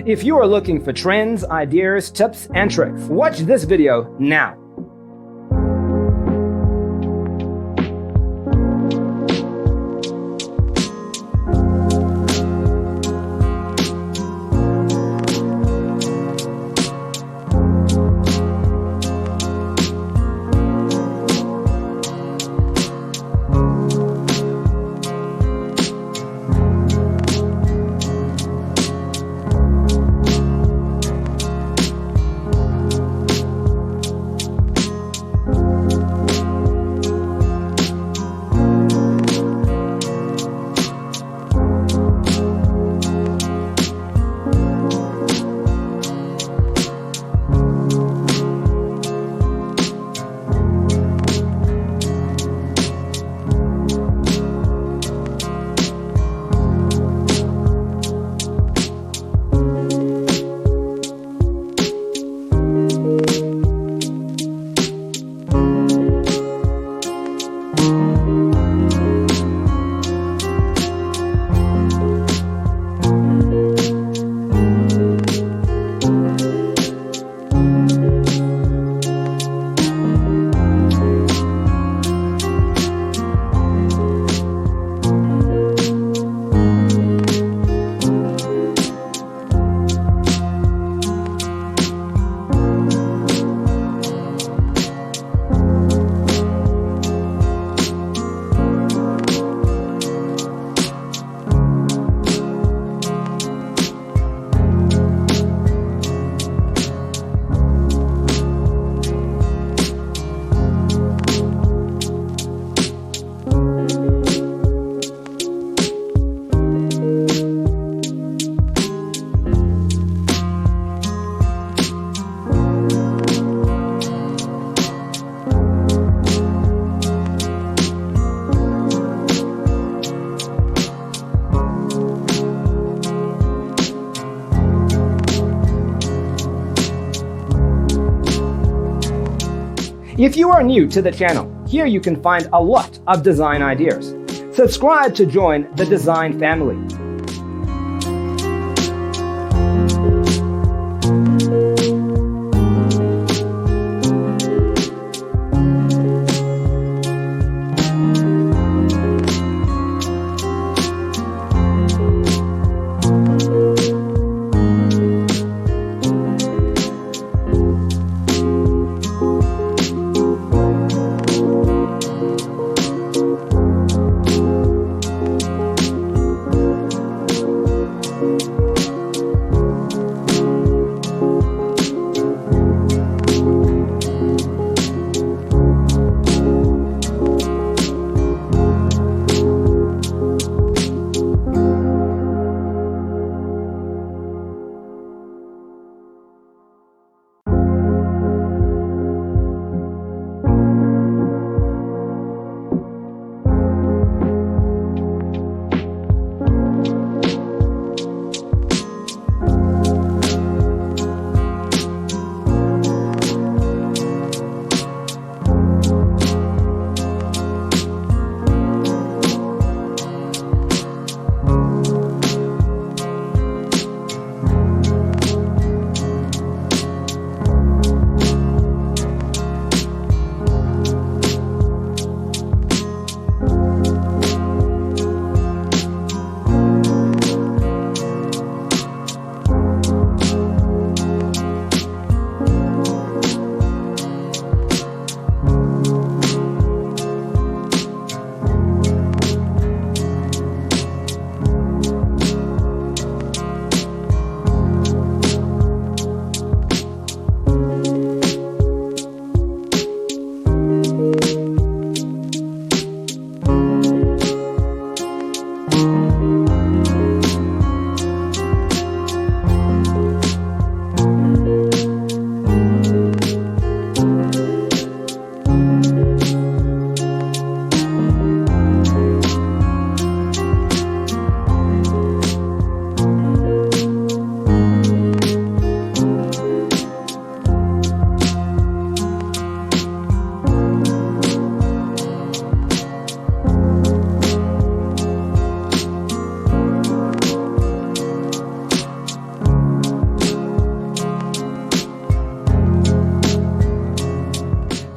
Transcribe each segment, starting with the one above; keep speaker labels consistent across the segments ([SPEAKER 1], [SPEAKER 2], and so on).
[SPEAKER 1] If you are looking for trends, ideas, tips, and tricks, watch this video now. If you are new to the channel, here you can find a lot of design ideas. Subscribe to join the design family.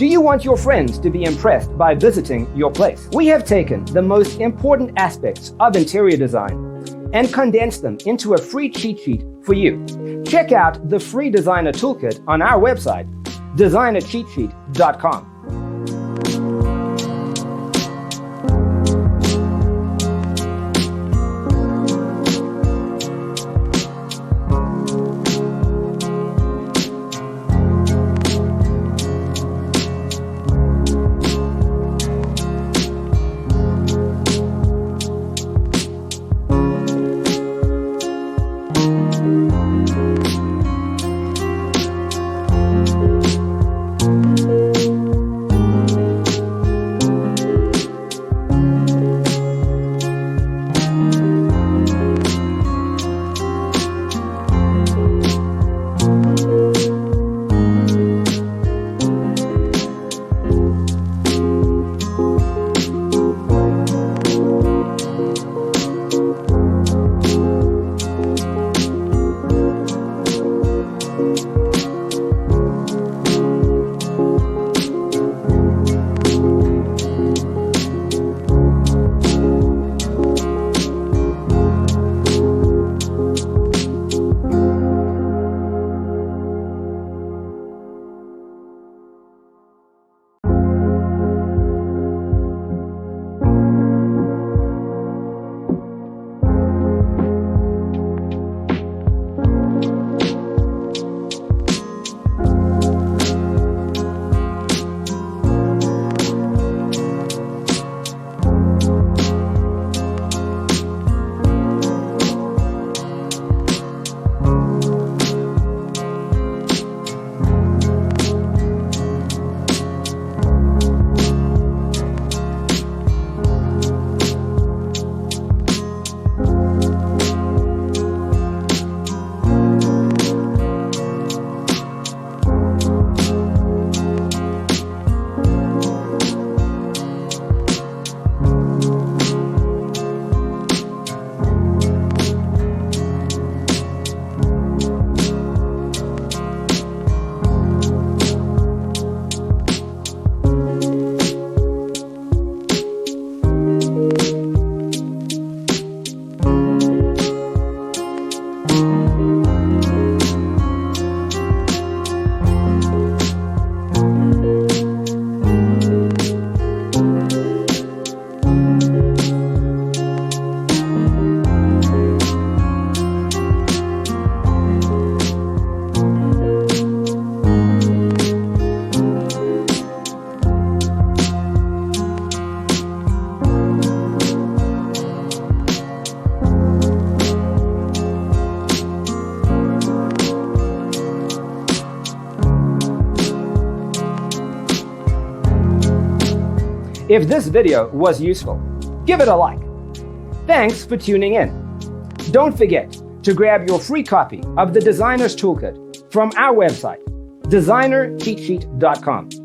[SPEAKER 1] Do you want your friends to be impressed by visiting your place? We have taken the most important aspects of interior design and condensed them into a free cheat sheet for you. Check out the free designer toolkit on our website, designercheatsheet.com. If this video was useful, give it a like. Thanks for tuning in. Don't forget to grab your free copy of the Designer's Toolkit from our website, designercheatsheet.com.